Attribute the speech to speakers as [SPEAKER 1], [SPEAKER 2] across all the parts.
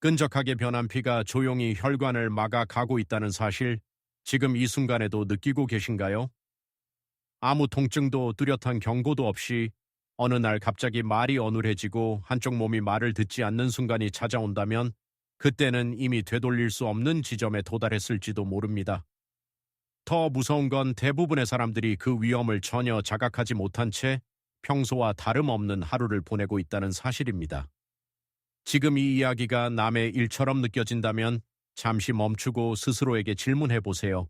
[SPEAKER 1] 끈적하게 변한 피가 조용히 혈관을 막아 가고 있다는 사실, 지금 이 순간에도 느끼고 계신가요? 아무 통증도 뚜렷한 경고도 없이 어느 날 갑자기 말이 어눌해지고 한쪽 몸이 말을 듣지 않는 순간이 찾아온다면 그때는 이미 되돌릴 수 없는 지점에 도달했을지도 모릅니다. 더 무서운 건 대부분의 사람들이 그 위험을 전혀 자각하지 못한 채 평소와 다름없는 하루를 보내고 있다는 사실입니다. 지금 이 이야기가 남의 일처럼 느껴진다면 잠시 멈추고 스스로에게 질문해 보세요.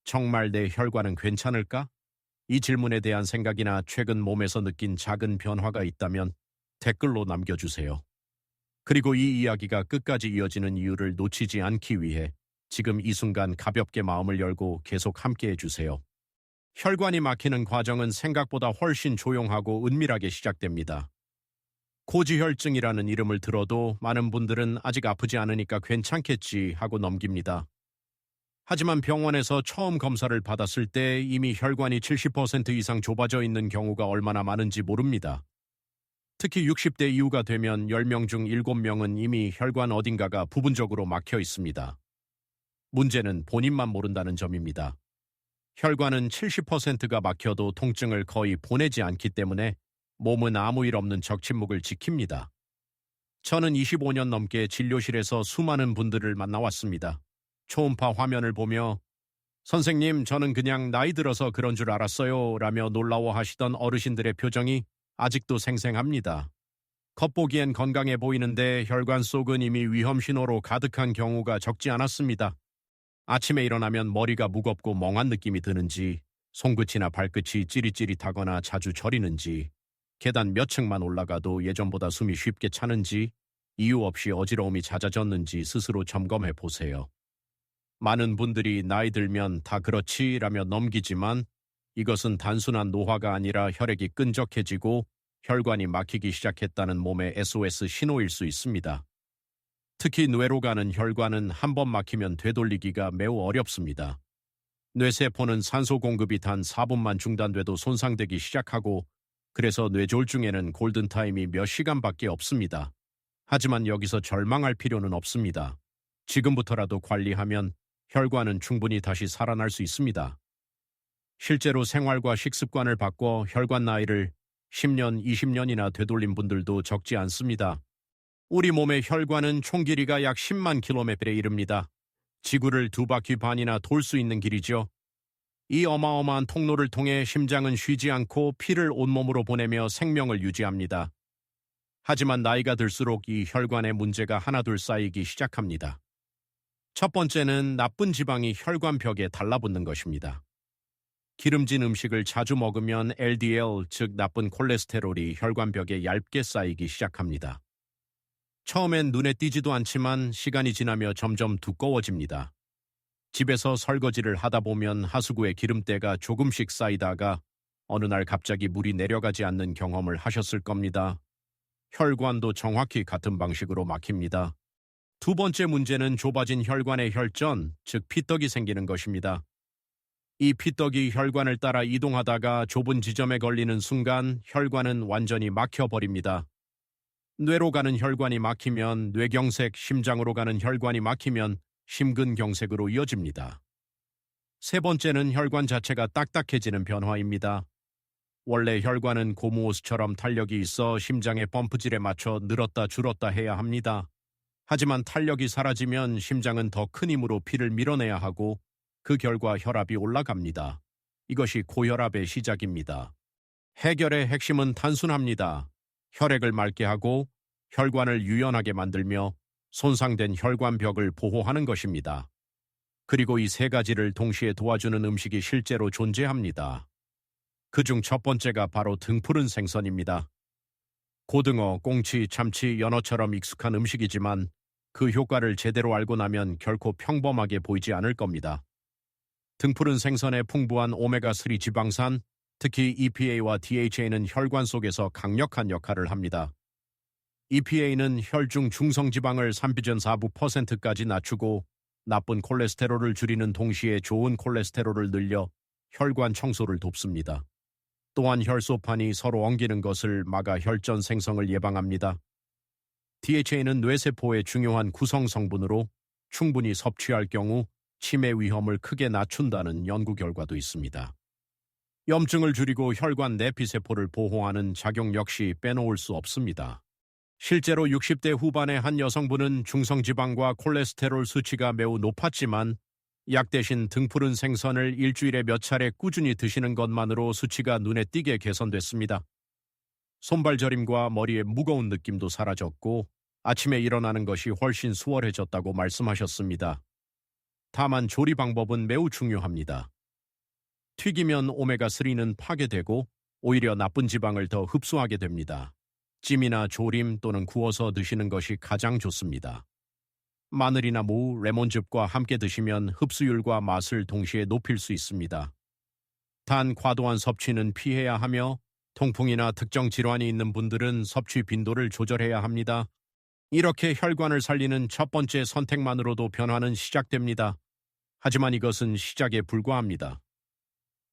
[SPEAKER 1] 정말 내 혈관은 괜찮을까? 이 질문에 대한 생각이나 최근 몸에서 느낀 작은 변화가 있다면 댓글로 남겨주세요. 그리고 이 이야기가 끝까지 이어지는 이유를 놓치지 않기 위해 지금 이 순간 가볍게 마음을 열고 계속 함께 해주세요. 혈관이 막히는 과정은 생각보다 훨씬 조용하고 은밀하게 시작됩니다. 고지혈증이라는 이름을 들어도 많은 분들은 아직 아프지 않으니까 괜찮겠지 하고 넘깁니다. 하지만 병원에서 처음 검사를 받았을 때 이미 혈관이 70% 이상 좁아져 있는 경우가 얼마나 많은지 모릅니다. 특히 60대 이후가 되면 10명 중 7명은 이미 혈관 어딘가가 부분적으로 막혀 있습니다. 문제는 본인만 모른다는 점입니다. 혈관은 70%가 막혀도 통증을 거의 보내지 않기 때문에 몸은 아무 일 없는 적침묵을 지킵니다. 저는 25년 넘게 진료실에서 수많은 분들을 만나왔습니다. 초음파 화면을 보며 선생님, 저는 그냥 나이 들어서 그런 줄 알았어요 라며 놀라워하시던 어르신들의 표정이 아직도 생생합니다. 겉보기엔 건강해 보이는데 혈관 속은 이미 위험 신호로 가득한 경우가 적지 않았습니다. 아침에 일어나면 머리가 무겁고 멍한 느낌이 드는지, 손끝이나 발끝이 찌릿찌릿하거나 자주 저리는지, 계단 몇 층만 올라가도 예전보다 숨이 쉽게 차는지, 이유 없이 어지러움이 잦아졌는지 스스로 점검해 보세요. 많은 분들이 나이 들면 다 그렇지라며 넘기지만 이것은 단순한 노화가 아니라 혈액이 끈적해지고 혈관이 막히기 시작했다는 몸의 SOS 신호일 수 있습니다. 특히 뇌로 가는 혈관은 한 번 막히면 되돌리기가 매우 어렵습니다. 뇌세포는 산소 공급이 단 4분만 중단돼도 손상되기 시작하고 그래서 뇌졸중에는 골든타임이 몇 시간밖에 없습니다. 하지만 여기서 절망할 필요는 없습니다. 지금부터라도 관리하면 혈관은 충분히 다시 살아날 수 있습니다. 실제로 생활과 식습관을 바꿔 혈관 나이를 10년, 20년이나 되돌린 분들도 적지 않습니다. 우리 몸의 혈관은 총 길이가 약 10만 킬로미터에 이릅니다. 지구를 2바퀴 반이나 돌 수 있는 길이죠. 이 어마어마한 통로를 통해 심장은 쉬지 않고 피를 온몸으로 보내며 생명을 유지합니다. 하지만 나이가 들수록 이 혈관에 문제가 하나둘 쌓이기 시작합니다. 첫 번째는 나쁜 지방이 혈관 벽에 달라붙는 것입니다. 기름진 음식을 자주 먹으면 LDL, 즉 나쁜 콜레스테롤이 혈관 벽에 얇게 쌓이기 시작합니다. 처음엔 눈에 띄지도 않지만 시간이 지나며 점점 두꺼워집니다. 집에서 설거지를 하다 보면 하수구에 기름때가 조금씩 쌓이다가 어느 날 갑자기 물이 내려가지 않는 경험을 하셨을 겁니다. 혈관도 정확히 같은 방식으로 막힙니다. 두 번째 문제는 좁아진 혈관의 혈전, 즉 피떡이 생기는 것입니다. 이 피떡이 혈관을 따라 이동하다가 좁은 지점에 걸리는 순간 혈관은 완전히 막혀버립니다. 뇌로 가는 혈관이 막히면 뇌경색, 심장으로 가는 혈관이 막히면 심근경색으로 이어집니다. 세 번째는 혈관 자체가 딱딱해지는 변화입니다. 원래 혈관은 고무호스처럼 탄력이 있어 심장의 펌프질에 맞춰 늘었다 줄었다 해야 합니다. 하지만 탄력이 사라지면 심장은 더 큰 힘으로 피를 밀어내야 하고 그 결과 혈압이 올라갑니다. 이것이 고혈압의 시작입니다. 해결의 핵심은 단순합니다. 혈액을 맑게 하고 혈관을 유연하게 만들며 손상된 혈관벽을 보호하는 것입니다. 그리고 이 세 가지를 동시에 도와주는 음식이 실제로 존재합니다. 그중 첫 번째가 바로 등푸른 생선입니다. 고등어, 꽁치, 참치, 연어처럼 익숙한 음식이지만 그 효과를 제대로 알고 나면 결코 평범하게 보이지 않을 겁니다. 등푸른 생선의 풍부한 오메가3 지방산, 특히 EPA와 DHA는 혈관 속에서 강력한 역할을 합니다. EPA는 혈중 중성지방을 3.4% 낮추고 나쁜 콜레스테롤을 줄이는 동시에 좋은 콜레스테롤을 늘려 혈관 청소를 돕습니다. 또한 혈소판이 서로 엉기는 것을 막아 혈전 생성을 예방합니다. DHA는 뇌세포의 중요한 구성 성분으로 충분히 섭취할 경우 치매 위험을 크게 낮춘다는 연구 결과도 있습니다. 염증을 줄이고 혈관 내피세포를 보호하는 작용 역시 빼놓을 수 없습니다. 실제로 60대 후반의 한 여성분은 중성지방과 콜레스테롤 수치가 매우 높았지만 약 대신 등푸른 생선을 일주일에 몇 차례 꾸준히 드시는 것만으로 수치가 눈에 띄게 개선됐습니다. 손발 저림과 머리의 무거운 느낌도 사라졌고 아침에 일어나는 것이 훨씬 수월해졌다고 말씀하셨습니다. 다만 조리 방법은 매우 중요합니다. 튀기면 오메가3는 파괴되고 오히려 나쁜 지방을 더 흡수하게 됩니다. 찜이나 조림 또는 구워서 드시는 것이 가장 좋습니다. 마늘이나 무, 레몬즙과 함께 드시면 흡수율과 맛을 동시에 높일 수 있습니다. 단 과도한 섭취는 피해야 하며 통풍이나 특정 질환이 있는 분들은 섭취 빈도를 조절해야 합니다. 이렇게 혈관을 살리는 첫 번째 선택만으로도 변화는 시작됩니다. 하지만 이것은 시작에 불과합니다.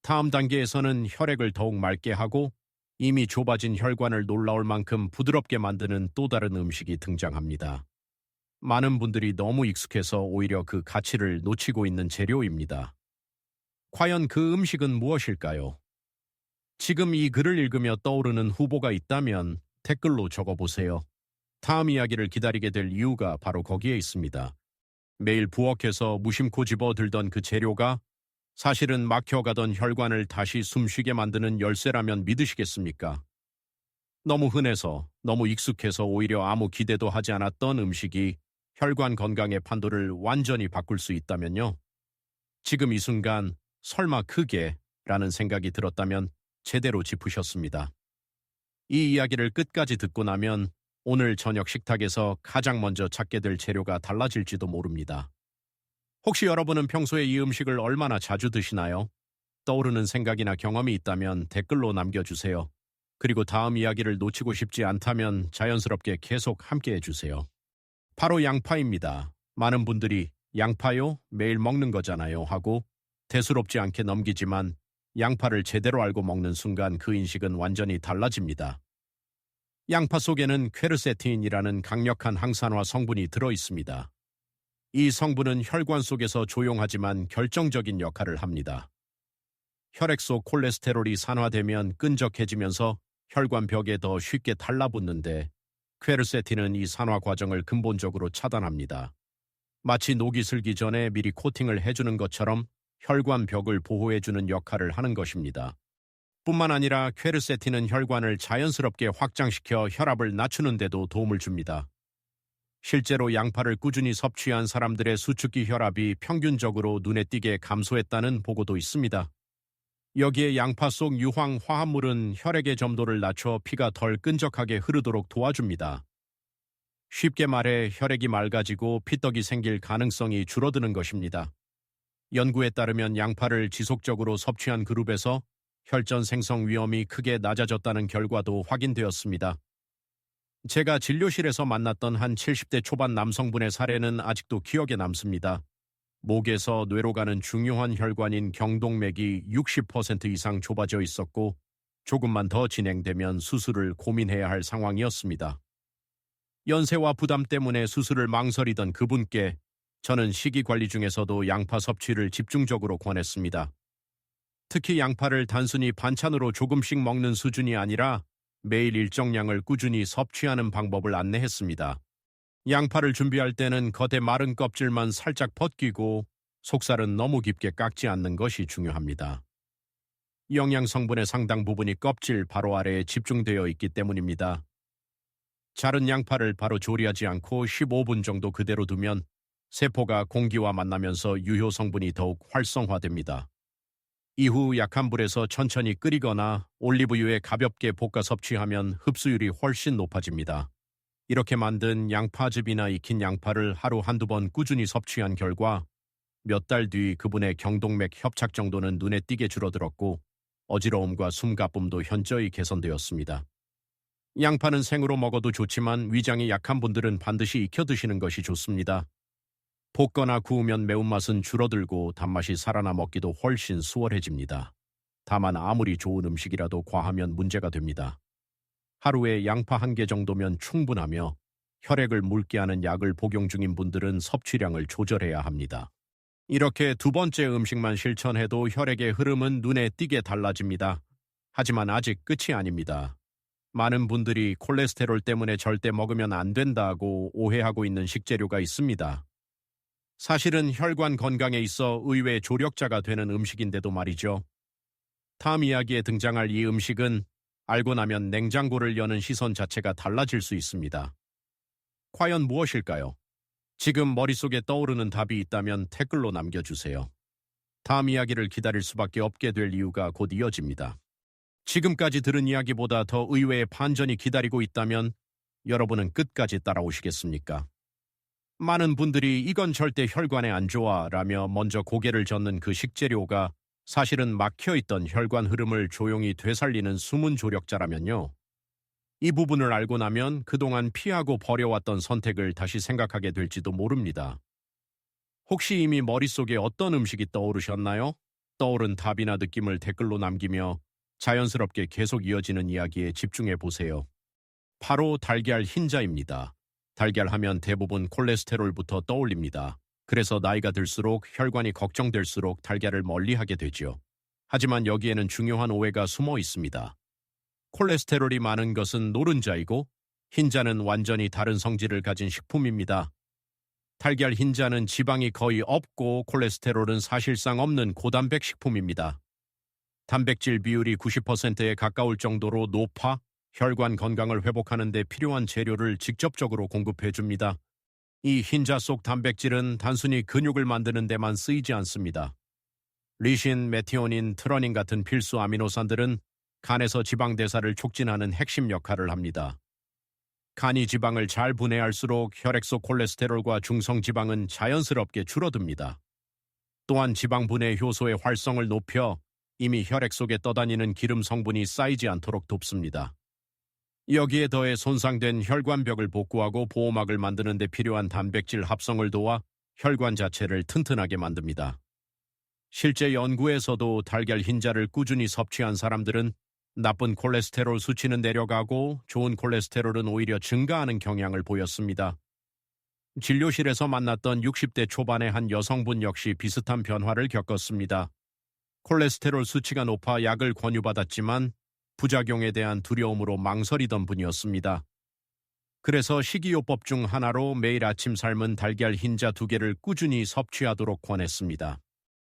[SPEAKER 1] 다음 단계에서는 혈액을 더욱 맑게 하고 이미 좁아진 혈관을 놀라울 만큼 부드럽게 만드는 또 다른 음식이 등장합니다. 많은 분들이 너무 익숙해서 오히려 그 가치를 놓치고 있는 재료입니다. 과연 그 음식은 무엇일까요? 지금 이 글을 읽으며 떠오르는 후보가 있다면 댓글로 적어보세요. 다음 이야기를 기다리게 될 이유가 바로 거기에 있습니다. 매일 부엌에서 무심코 집어들던 그 재료가 사실은 막혀가던 혈관을 다시 숨쉬게 만드는 열쇠라면 믿으시겠습니까? 너무 흔해서, 너무 익숙해서 오히려 아무 기대도 하지 않았던 음식이 혈관 건강의 판도를 완전히 바꿀 수 있다면요. 지금 이 순간 설마 그게 라는 생각이 들었다면 제대로 짚으셨습니다. 이 이야기를 끝까지 듣고 나면 오늘 저녁 식탁에서 가장 먼저 찾게 될 재료가 달라질지도 모릅니다. 혹시 여러분은 평소에 이 음식을 얼마나 자주 드시나요? 떠오르는 생각이나 경험이 있다면 댓글로 남겨주세요. 그리고 다음 이야기를 놓치고 싶지 않다면 자연스럽게 계속 함께 해주세요. 바로 양파입니다. 많은 분들이 양파요? 매일 먹는 거잖아요 하고 대수롭지 않게 넘기지만 양파를 제대로 알고 먹는 순간 그 인식은 완전히 달라집니다. 양파 속에는 퀘르세틴이라는 강력한 항산화 성분이 들어 있습니다. 이 성분은 혈관 속에서 조용하지만 결정적인 역할을 합니다. 혈액 속 콜레스테롤이 산화되면 끈적해지면서 혈관 벽에 더 쉽게 달라붙는데 퀘르세틴은 이 산화 과정을 근본적으로 차단합니다. 마치 녹이 슬기 전에 미리 코팅을 해주는 것처럼 혈관 벽을 보호해주는 역할을 하는 것입니다. 뿐만 아니라 퀘르세틴은 혈관을 자연스럽게 확장시켜 혈압을 낮추는 데도 도움을 줍니다. 실제로 양파를 꾸준히 섭취한 사람들의 수축기 혈압이 평균적으로 눈에 띄게 감소했다는 보고도 있습니다. 여기에 양파 속 유황 화합물은 혈액의 점도를 낮춰 피가 덜 끈적하게 흐르도록 도와줍니다. 쉽게 말해 혈액이 맑아지고 피떡이 생길 가능성이 줄어드는 것입니다. 연구에 따르면 양파를 지속적으로 섭취한 그룹에서 혈전 생성 위험이 크게 낮아졌다는 결과도 확인되었습니다. 제가 진료실에서 만났던 한 70대 초반 남성분의 사례는 아직도 기억에 남습니다. 목에서 뇌로 가는 중요한 혈관인 경동맥이 60% 이상 좁아져 있었고 조금만 더 진행되면 수술을 고민해야 할 상황이었습니다. 연세와 부담 때문에 수술을 망설이던 그분께 저는 식이 관리 중에서도 양파 섭취를 집중적으로 권했습니다. 특히 양파를 단순히 반찬으로 조금씩 먹는 수준이 아니라 매일 일정량을 꾸준히 섭취하는 방법을 안내했습니다. 양파를 준비할 때는 겉에 마른 껍질만 살짝 벗기고 속살은 너무 깊게 깎지 않는 것이 중요합니다. 영양 성분의 상당 부분이 껍질 바로 아래에 집중되어 있기 때문입니다. 자른 양파를 바로 조리하지 않고 15분 정도 그대로 두면 세포가 공기와 만나면서 유효 성분이 더욱 활성화됩니다. 이후 약한 불에서 천천히 끓이거나 올리브유에 가볍게 볶아 섭취하면 흡수율이 훨씬 높아집니다. 이렇게 만든 양파즙이나 익힌 양파를 하루 한두 번 꾸준히 섭취한 결과 몇 달 뒤 그분의 경동맥 협착 정도는 눈에 띄게 줄어들었고 어지러움과 숨가쁨도 현저히 개선되었습니다. 양파는 생으로 먹어도 좋지만 위장이 약한 분들은 반드시 익혀 드시는 것이 좋습니다. 볶거나 구우면 매운맛은 줄어들고 단맛이 살아나 먹기도 훨씬 수월해집니다. 다만 아무리 좋은 음식이라도 과하면 문제가 됩니다. 하루에 양파 1개 정도면 충분하며 혈액을 묽게 하는 약을 복용 중인 분들은 섭취량을 조절해야 합니다. 이렇게 두 번째 음식만 실천해도 혈액의 흐름은 눈에 띄게 달라집니다. 하지만 아직 끝이 아닙니다. 많은 분들이 콜레스테롤 때문에 절대 먹으면 안 된다고 오해하고 있는 식재료가 있습니다. 사실은 혈관 건강에 있어 의외 조력자가 되는 음식인데도 말이죠. 다음 이야기에 등장할 이 음식은 알고 나면 냉장고를 여는 시선 자체가 달라질 수 있습니다. 과연 무엇일까요? 지금 머릿속에 떠오르는 답이 있다면 댓글로 남겨주세요. 다음 이야기를 기다릴 수밖에 없게 될 이유가 곧 이어집니다. 지금까지 들은 이야기보다 더 의외의 반전이 기다리고 있다면 여러분은 끝까지 따라오시겠습니까? 많은 분들이 이건 절대 혈관에 안 좋아 라며 먼저 고개를 젓는 그 식재료가 사실은 막혀있던 혈관 흐름을 조용히 되살리는 숨은 조력자라면요. 이 부분을 알고 나면 그동안 피하고 버려왔던 선택을 다시 생각하게 될지도 모릅니다. 혹시 이미 머릿속에 어떤 음식이 떠오르셨나요? 떠오른 답이나 느낌을 댓글로 남기며 자연스럽게 계속 이어지는 이야기에 집중해 보세요. 바로 달걀 흰자입니다. 달걀 하면 대부분 콜레스테롤부터 떠올립니다. 그래서 나이가 들수록 혈관이 걱정될수록 달걀을 멀리하게 되죠. 하지만 여기에는 중요한 오해가 숨어 있습니다. 콜레스테롤이 많은 것은 노른자이고 흰자는 완전히 다른 성질을 가진 식품입니다. 달걀 흰자는 지방이 거의 없고 콜레스테롤은 사실상 없는 고단백 식품입니다. 단백질 비율이 90%에 가까울 정도로 높아 혈관 건강을 회복하는 데 필요한 재료를 직접적으로 공급해 줍니다. 이 흰자 속 단백질은 단순히 근육을 만드는 데만 쓰이지 않습니다. 리신, 메티오닌, 트러닌 같은 필수 아미노산들은 간에서 지방 대사를 촉진하는 핵심 역할을 합니다. 간이 지방을 잘 분해할수록 혈액 속 콜레스테롤과 중성지방은 자연스럽게 줄어듭니다. 또한 지방 분해 효소의 활성을 높여 이미 혈액 속에 떠다니는 기름 성분이 쌓이지 않도록 돕습니다. 여기에 더해 손상된 혈관벽을 복구하고 보호막을 만드는 데 필요한 단백질 합성을 도와 혈관 자체를 튼튼하게 만듭니다. 실제 연구에서도 달걀 흰자를 꾸준히 섭취한 사람들은 나쁜 콜레스테롤 수치는 내려가고 좋은 콜레스테롤은 오히려 증가하는 경향을 보였습니다. 진료실에서 만났던 60대 초반의 한 여성분 역시 비슷한 변화를 겪었습니다. 콜레스테롤 수치가 높아 약을 권유받았지만 부작용에 대한 두려움으로 망설이던 분이었습니다. 그래서 식이요법 중 하나로 매일 아침 삶은 달걀 흰자 2개를 꾸준히 섭취하도록 권했습니다.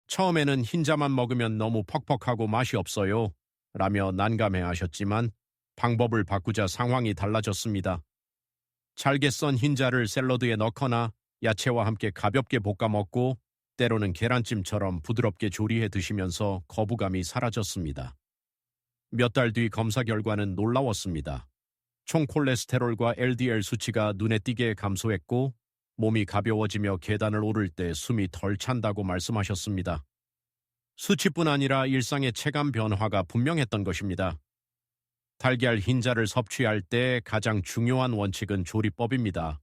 [SPEAKER 1] 처음에는 흰자만 먹으면 너무 퍽퍽하고 맛이 없어요 라며 난감해하셨지만 방법을 바꾸자 상황이 달라졌습니다. 잘게 썬 흰자를 샐러드에 넣거나 야채와 함께 가볍게 볶아 먹고 때로는 계란찜처럼 부드럽게 조리해 드시면서 거부감이 사라졌습니다. 몇 달 뒤 검사 결과는 놀라웠습니다. 총 콜레스테롤과 LDL 수치가 눈에 띄게 감소했고 몸이 가벼워지며 계단을 오를 때 숨이 덜 찬다고 말씀하셨습니다. 수치뿐 아니라 일상의 체감 변화가 분명했던 것입니다. 달걀 흰자를 섭취할 때 가장 중요한 원칙은 조리법입니다.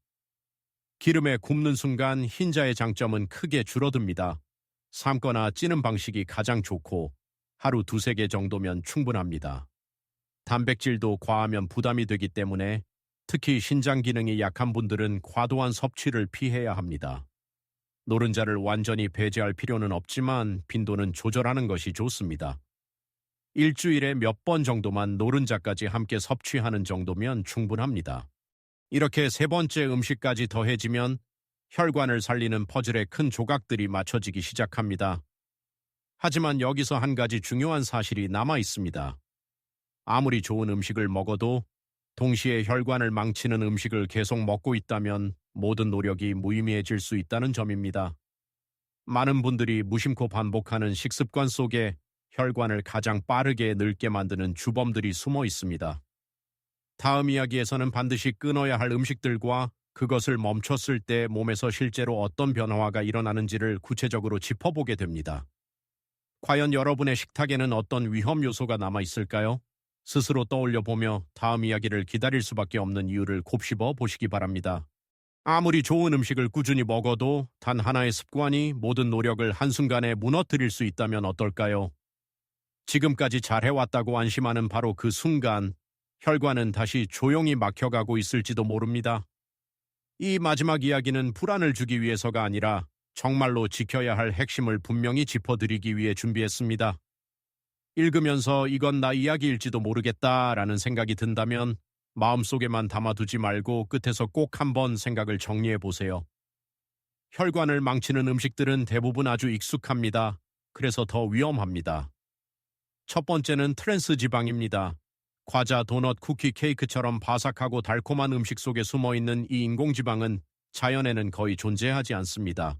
[SPEAKER 1] 기름에 굽는 순간 흰자의 장점은 크게 줄어듭니다. 삶거나 찌는 방식이 가장 좋고 하루 2-3개 정도면 충분합니다. 단백질도 과하면 부담이 되기 때문에 특히 신장 기능이 약한 분들은 과도한 섭취를 피해야 합니다. 노른자를 완전히 배제할 필요는 없지만 빈도는 조절하는 것이 좋습니다. 일주일에 몇 번 정도만 노른자까지 함께 섭취하는 정도면 충분합니다. 이렇게 3번째 음식까지 더해지면 혈관을 살리는 퍼즐의 큰 조각들이 맞춰지기 시작합니다. 하지만 여기서 한 가지 중요한 사실이 남아 있습니다. 아무리 좋은 음식을 먹어도 동시에 혈관을 망치는 음식을 계속 먹고 있다면 모든 노력이 무의미해질 수 있다는 점입니다. 많은 분들이 무심코 반복하는 식습관 속에 혈관을 가장 빠르게 늙게 만드는 주범들이 숨어 있습니다. 다음 이야기에서는 반드시 끊어야 할 음식들과 그것을 멈췄을 때 몸에서 실제로 어떤 변화가 일어나는지를 구체적으로 짚어보게 됩니다. 과연 여러분의 식탁에는 어떤 위험 요소가 남아 있을까요? 스스로 떠올려 보며 다음 이야기를 기다릴 수밖에 없는 이유를 곱씹어 보시기 바랍니다. 아무리 좋은 음식을 꾸준히 먹어도 단 하나의 습관이 모든 노력을 한순간에 무너뜨릴 수 있다면 어떨까요? 지금까지 잘해왔다고 안심하는 바로 그 순간 혈관은 다시 조용히 막혀가고 있을지도 모릅니다. 이 마지막 이야기는 불안을 주기 위해서가 아니라 정말로 지켜야 할 핵심을 분명히 짚어드리기 위해 준비했습니다. 읽으면서 이건 나 이야기일지도 모르겠다라는 생각이 든다면 마음속에만 담아두지 말고 끝에서 꼭 한번 생각을 정리해 보세요. 혈관을 망치는 음식들은 대부분 아주 익숙합니다. 그래서 더 위험합니다. 첫 번째는 트랜스 지방입니다. 과자, 도넛, 쿠키, 케이크처럼 바삭하고 달콤한 음식 속에 숨어있는 이 인공지방은 자연에는 거의 존재하지 않습니다.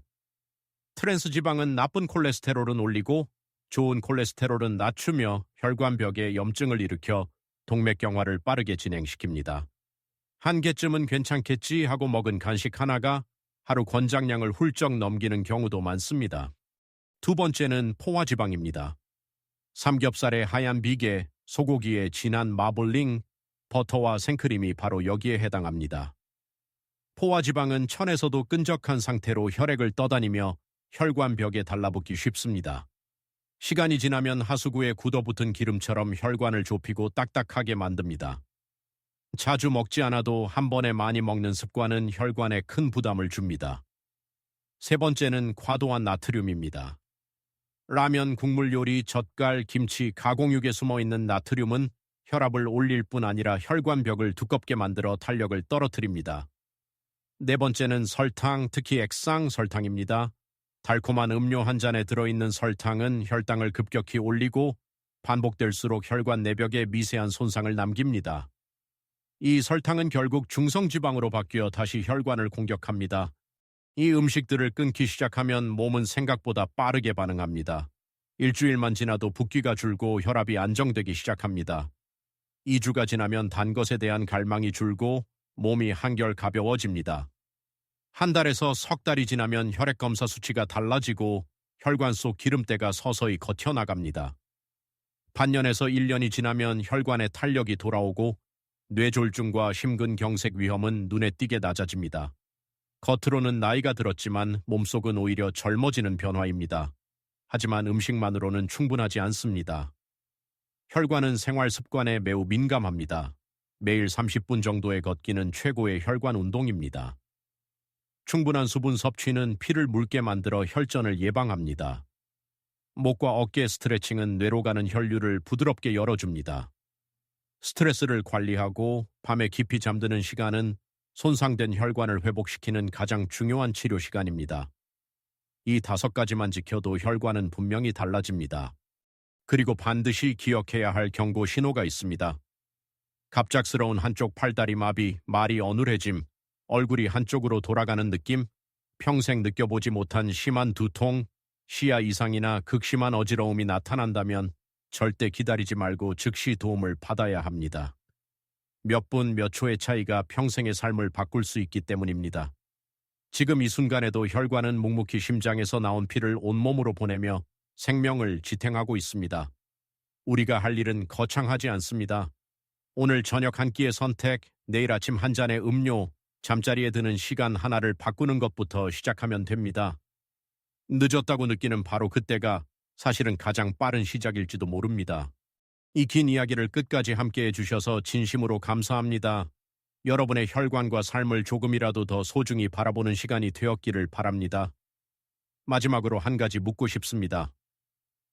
[SPEAKER 1] 트랜스 지방은 나쁜 콜레스테롤은 올리고 좋은 콜레스테롤은 낮추며 혈관벽에 염증을 일으켜 동맥경화를 빠르게 진행시킵니다. 한 개쯤은 괜찮겠지 하고 먹은 간식 하나가 하루 권장량을 훌쩍 넘기는 경우도 많습니다. 두 번째는 포화지방입니다. 삼겹살의 하얀 비계, 소고기의 진한 마블링, 버터와 생크림이 바로 여기에 해당합니다. 포화지방은 천에서도 끈적한 상태로 혈액을 떠다니며 혈관벽에 달라붙기 쉽습니다. 시간이 지나면 하수구에 굳어붙은 기름처럼 혈관을 좁히고 딱딱하게 만듭니다. 자주 먹지 않아도 한 번에 많이 먹는 습관은 혈관에 큰 부담을 줍니다. 세 번째는 과도한 나트륨입니다. 라면, 국물 요리, 젓갈, 김치, 가공육에 숨어있는 나트륨은 혈압을 올릴 뿐 아니라 혈관벽을 두껍게 만들어 탄력을 떨어뜨립니다. 네 번째는 설탕, 특히 액상 설탕입니다. 달콤한 음료 한 잔에 들어있는 설탕은 혈당을 급격히 올리고 반복될수록 혈관 내벽에 미세한 손상을 남깁니다. 이 설탕은 결국 중성지방으로 바뀌어 다시 혈관을 공격합니다. 이 음식들을 끊기 시작하면 몸은 생각보다 빠르게 반응합니다. 일주일만 지나도 붓기가 줄고 혈압이 안정되기 시작합니다. 2주가 지나면 단 것에 대한 갈망이 줄고 몸이 한결 가벼워집니다. 한 달에서 석 달이 지나면 혈액검사 수치가 달라지고 혈관 속 기름때가 서서히 거쳐나갑니다. 반년에서 1년이 지나면 혈관에 탄력이 돌아오고 뇌졸중과 심근경색 위험은 눈에 띄게 낮아집니다. 겉으로는 나이가 들었지만 몸속은 오히려 젊어지는 변화입니다. 하지만 음식만으로는 충분하지 않습니다. 혈관은 생활 습관에 매우 민감합니다. 매일 30분 정도의 걷기는 최고의 혈관 운동입니다. 충분한 수분 섭취는 피를 묽게 만들어 혈전을 예방합니다. 목과 어깨 스트레칭은 뇌로 가는 혈류를 부드럽게 열어줍니다. 스트레스를 관리하고 밤에 깊이 잠드는 시간은 손상된 혈관을 회복시키는 가장 중요한 치료 시간입니다. 이 5가지만 지켜도 혈관은 분명히 달라집니다. 그리고 반드시 기억해야 할 경고 신호가 있습니다. 갑작스러운 한쪽 팔다리 마비, 말이 어눌해짐, 얼굴이 한쪽으로 돌아가는 느낌, 평생 느껴보지 못한 심한 두통, 시야 이상이나 극심한 어지러움이 나타난다면 절대 기다리지 말고 즉시 도움을 받아야 합니다. 몇 분, 몇 초의 차이가 평생의 삶을 바꿀 수 있기 때문입니다. 지금 이 순간에도 혈관은 묵묵히 심장에서 나온 피를 온몸으로 보내며 생명을 지탱하고 있습니다. 우리가 할 일은 거창하지 않습니다. 오늘 저녁 한 끼의 선택, 내일 아침 한 잔의 음료, 잠자리에 드는 시간 하나를 바꾸는 것부터 시작하면 됩니다. 늦었다고 느끼는 바로 그때가 사실은 가장 빠른 시작일지도 모릅니다. 이 긴 이야기를 끝까지 함께 해주셔서 진심으로 감사합니다. 여러분의 혈관과 삶을 조금이라도 더 소중히 바라보는 시간이 되었기를 바랍니다. 마지막으로 한 가지 묻고 싶습니다.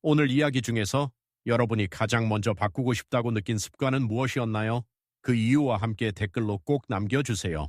[SPEAKER 1] 오늘 이야기 중에서 여러분이 가장 먼저 바꾸고 싶다고 느낀 습관은 무엇이었나요? 그 이유와 함께 댓글로 꼭 남겨주세요.